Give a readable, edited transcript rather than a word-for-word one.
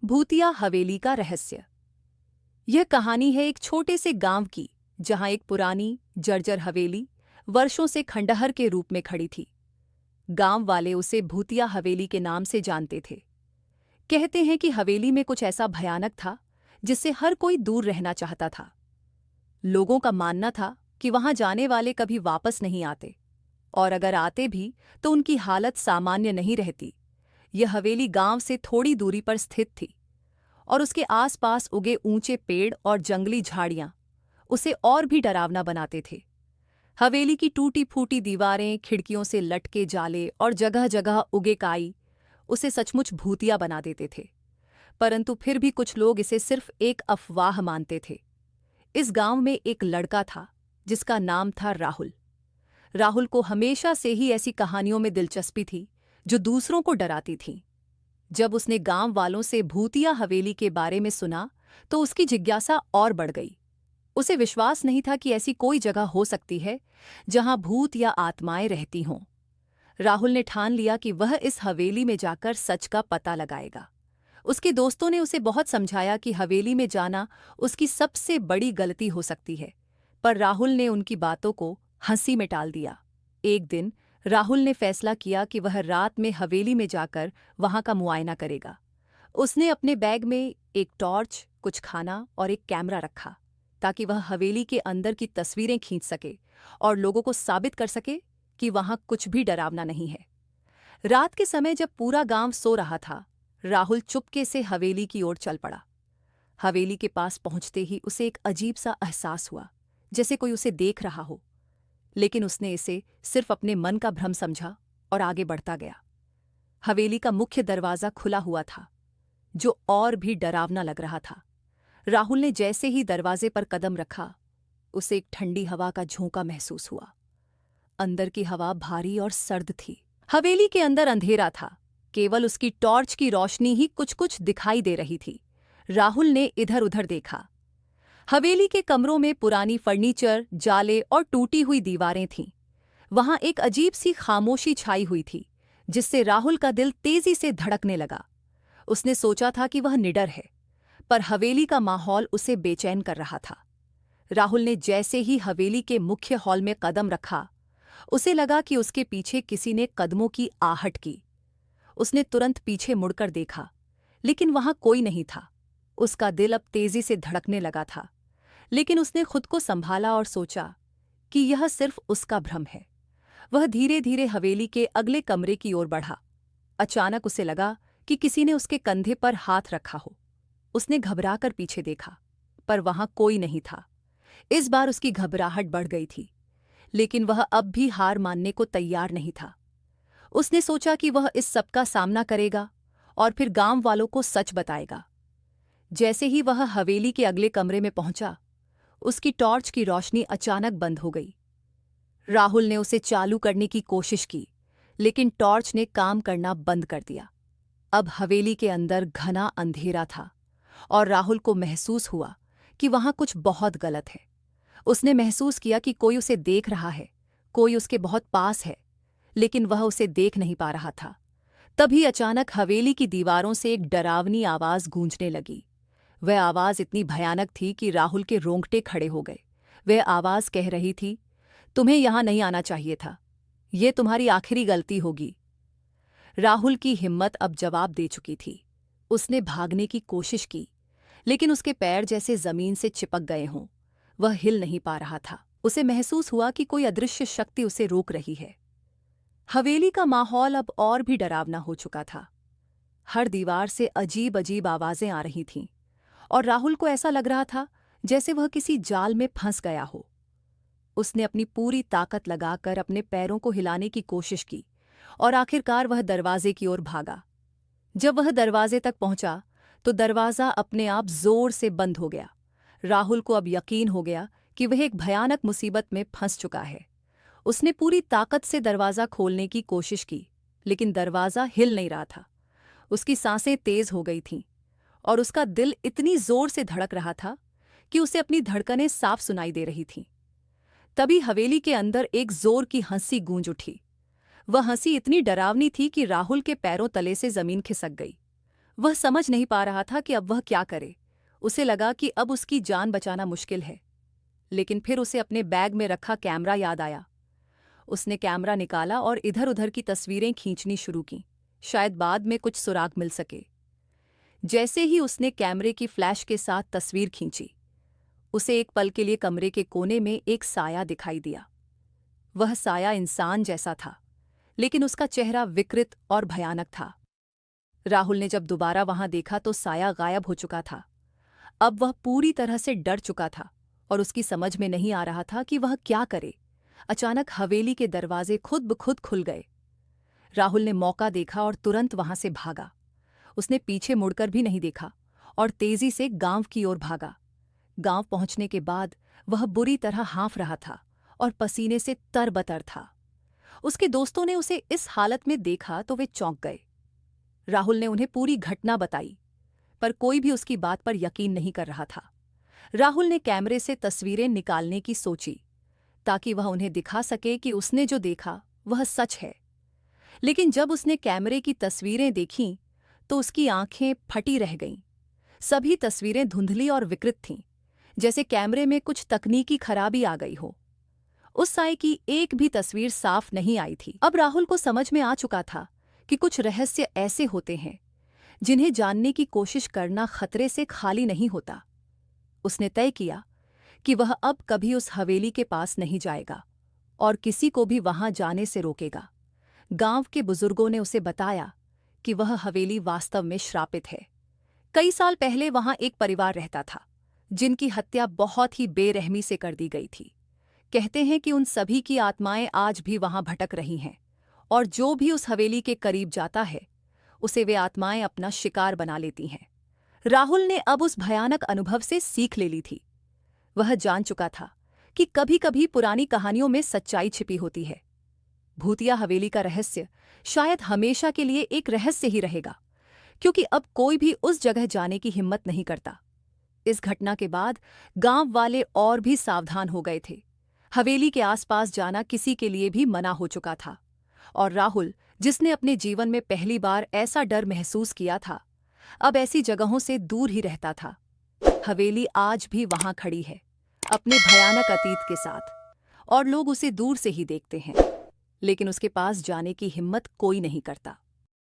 भूतिया हवेली का रहस्य। यह कहानी है एक छोटे से गांव की, जहां एक पुरानी जर्जर हवेली वर्षों से खंडहर के रूप में खड़ी थी। गांव वाले उसे भूतिया हवेली के नाम से जानते थे। कहते हैं कि हवेली में कुछ ऐसा भयानक था जिससे हर कोई दूर रहना चाहता था। लोगों का मानना था कि वहां जाने वाले कभी वापस नहीं आते, और अगर आते भी तो उनकी हालत सामान्य नहीं रहती। यह हवेली गांव से थोड़ी दूरी पर स्थित थी, और उसके आसपास उगे ऊंचे पेड़ और जंगली झाड़ियां उसे और भी डरावना बनाते थे। हवेली की टूटी फूटी दीवारें, खिड़कियों से लटके जाले और जगह जगह उगे काई उसे सचमुच भूतिया बना देते थे। परंतु फिर भी कुछ लोग इसे सिर्फ एक अफवाह मानते थे। इस गांव में एक लड़का था जिसका नाम था राहुल। राहुल को हमेशा से ही ऐसी कहानियों में दिलचस्पी थी जो दूसरों को डराती थीं। जब उसने गांव वालों से भूतिया हवेली के बारे में सुना तो उसकी जिज्ञासा और बढ़ गई। उसे विश्वास नहीं था कि ऐसी कोई जगह हो सकती है जहां भूत या आत्माएं रहती हों। राहुल ने ठान लिया कि वह इस हवेली में जाकर सच का पता लगाएगा। उसके दोस्तों ने उसे बहुत समझाया कि हवेली में जाना उसकी सबसे बड़ी गलती हो सकती है, पर राहुल ने उनकी बातों को हंसी में टाल दिया। एक दिन राहुल ने फैसला किया कि वह रात में हवेली में जाकर वहां का मुआयना करेगा। उसने अपने बैग में एक टॉर्च, कुछ खाना और एक कैमरा रखा, ताकि वह हवेली के अंदर की तस्वीरें खींच सके और लोगों को साबित कर सके कि वहां कुछ भी डरावना नहीं है। रात के समय जब पूरा गांव सो रहा था, राहुल चुपके से हवेली की ओर चल पड़ा। हवेली के पास पहुंचते ही उसे एक अजीब सा एहसास हुआ, जैसे कोई उसे देख रहा हो। लेकिन उसने इसे सिर्फ अपने मन का भ्रम समझा और आगे बढ़ता गया। हवेली का मुख्य दरवाजा खुला हुआ था, जो और भी डरावना लग रहा था। राहुल ने जैसे ही दरवाजे पर कदम रखा, उसे एक ठंडी हवा का झोंका महसूस हुआ। अंदर की हवा भारी और सर्द थी। हवेली के अंदर अंधेरा था, केवल उसकी टॉर्च की रोशनी ही कुछ कुछ दिखाई दे रही थी। राहुल ने इधर उधर देखा। हवेली के कमरों में पुरानी फर्नीचर, जाले और टूटी हुई दीवारें थीं। वहां एक अजीब सी खामोशी छाई हुई थी, जिससे राहुल का दिल तेजी से धड़कने लगा। उसने सोचा था कि वह निडर है, पर हवेली का माहौल उसे बेचैन कर रहा था। राहुल ने जैसे ही हवेली के मुख्य हॉल में कदम रखा, उसे लगा कि उसके पीछे किसी ने कदमों की आहट की। उसने तुरंत पीछे मुड़कर देखा, लेकिन वहां कोई नहीं था। उसका दिल अब तेजी से धड़कने लगा था, लेकिन उसने खुद को संभाला और सोचा कि यह सिर्फ उसका भ्रम है। वह धीरे धीरे हवेली के अगले कमरे की ओर बढ़ा। अचानक उसे लगा कि किसी ने उसके कंधे पर हाथ रखा हो। उसने घबराकर पीछे देखा, पर वहां कोई नहीं था। इस बार उसकी घबराहट बढ़ गई थी, लेकिन वह अब भी हार मानने को तैयार नहीं था। उसने सोचा कि वह इस सब का सामना करेगा और फिर गांव वालों को सच बताएगा। जैसे ही वह हवेली के अगले कमरे में पहुंचा, उसकी टॉर्च की रोशनी अचानक बंद हो गई। राहुल ने उसे चालू करने की कोशिश की, लेकिन टॉर्च ने काम करना बंद कर दिया। अब हवेली के अंदर घना अंधेरा था, और राहुल को महसूस हुआ कि वहां कुछ बहुत गलत है। उसने महसूस किया कि कोई उसे देख रहा है, कोई उसके बहुत पास है, लेकिन वह उसे देख नहीं पा रहा था। तभी अचानक हवेली की दीवारों से एक डरावनी आवाज गूंजने लगी। वह आवाज इतनी भयानक थी कि राहुल के रोंगटे खड़े हो गए। वह आवाज कह रही थी, तुम्हें यहां नहीं आना चाहिए था, ये तुम्हारी आखिरी गलती होगी। राहुल की हिम्मत अब जवाब दे चुकी थी। उसने भागने की कोशिश की, लेकिन उसके पैर जैसे जमीन से चिपक गए हों। वह हिल नहीं पा रहा था। उसे महसूस हुआ कि कोई अदृश्य शक्ति उसे रोक रही है। हवेली का माहौल अब और भी डरावना हो चुका था। हर दीवार से अजीब अजीब आवाजें आ रही थीं, और राहुल को ऐसा लग रहा था जैसे वह किसी जाल में फंस गया हो। उसने अपनी पूरी ताकत लगाकर अपने पैरों को हिलाने की कोशिश की, और आखिरकार वह दरवाजे की ओर भागा। जब वह दरवाजे तक पहुंचा तो दरवाजा अपने आप जोर से बंद हो गया। राहुल को अब यकीन हो गया कि वह एक भयानक मुसीबत में फंस चुका है। उसने पूरी ताकत से दरवाजा खोलने की कोशिश की, लेकिन दरवाजा हिल नहीं रहा था। उसकी सांसें तेज हो गई थीं, और उसका दिल इतनी जोर से धड़क रहा था कि उसे अपनी धड़कनें साफ सुनाई दे रही थीं। तभी हवेली के अंदर एक जोर की हंसी गूंज उठी। वह हंसी इतनी डरावनी थी कि राहुल के पैरों तले से जमीन खिसक गई। वह समझ नहीं पा रहा था कि अब वह क्या करे। उसे लगा कि अब उसकी जान बचाना मुश्किल है। लेकिन फिर उसे अपने बैग में रखा कैमरा याद आया। उसने कैमरा निकाला और इधर-उधर की तस्वीरें खींचनी शुरू की, शायद बाद में कुछ सुराग मिल सके। जैसे ही उसने कैमरे की फ्लैश के साथ तस्वीर खींची, उसे एक पल के लिए कमरे के कोने में एक साया दिखाई दिया। वह साया इंसान जैसा था, लेकिन उसका चेहरा विकृत और भयानक था। राहुल ने जब दोबारा वहां देखा तो साया गायब हो चुका था। अब वह पूरी तरह से डर चुका था और उसकी समझ में नहीं आ रहा था कि वह क्या करे। अचानक हवेली के दरवाजे खुद ब खुद खुल गए। राहुल ने मौका देखा और तुरंत वहां से भागा। उसने पीछे मुड़कर भी नहीं देखा और तेजी से गांव की ओर भागा। गांव पहुंचने के बाद वह बुरी तरह हाँफ रहा था और पसीने से तरबतर था। उसके दोस्तों ने उसे इस हालत में देखा तो वे चौंक गए। राहुल ने उन्हें पूरी घटना बताई, पर कोई भी उसकी बात पर यकीन नहीं कर रहा था। राहुल ने कैमरे से तस्वीरें निकालने की सोची, ताकि वह उन्हें दिखा सके कि उसने जो देखा वह सच है। लेकिन जब उसने कैमरे की तस्वीरें देखीं, तो उसकी आंखें फटी रह गईं। सभी तस्वीरें धुंधली और विकृत थीं, जैसे कैमरे में कुछ तकनीकी खराबी आ गई हो। उस साए की एक भी तस्वीर साफ नहीं आई थी। अब राहुल को समझ में आ चुका था कि कुछ रहस्य ऐसे होते हैं जिन्हें जानने की कोशिश करना खतरे से खाली नहीं होता। उसने तय किया कि वह अब कभी उस हवेली के पास नहीं जाएगा और किसी को भी वहां जाने से रोकेगा। गांव के बुजुर्गों ने उसे बताया कि वह हवेली वास्तव में श्रापित है। कई साल पहले वहां एक परिवार रहता था, जिनकी हत्या बहुत ही बेरहमी से कर दी गई थी। कहते हैं कि उन सभी की आत्माएं आज भी वहां भटक रही हैं और जो भी उस हवेली के करीब जाता है, उसे वे आत्माएं अपना शिकार बना लेती हैं। राहुल ने अब उस भयानक अनुभव से सीख ले ली थी। वह जान चुका था कि कभी-कभी पुरानी कहानियों में सच्चाई छिपी होती है। भूतिया हवेली का रहस्य शायद हमेशा के लिए एक रहस्य ही रहेगा, क्योंकि अब कोई भी उस जगह जाने की हिम्मत नहीं करता। इस घटना के बाद गांव वाले और भी सावधान हो गए थे। हवेली के आसपास जाना किसी के लिए भी मना हो चुका था और राहुल, जिसने अपने जीवन में पहली बार ऐसा डर महसूस किया था, अब ऐसी जगहों से दूर ही रहता था। हवेली आज भी वहां खड़ी है, अपने भयानक अतीत के साथ, और लोग उसे दूर से ही देखते हैं, लेकिन उसके पास जाने की हिम्मत कोई नहीं करता।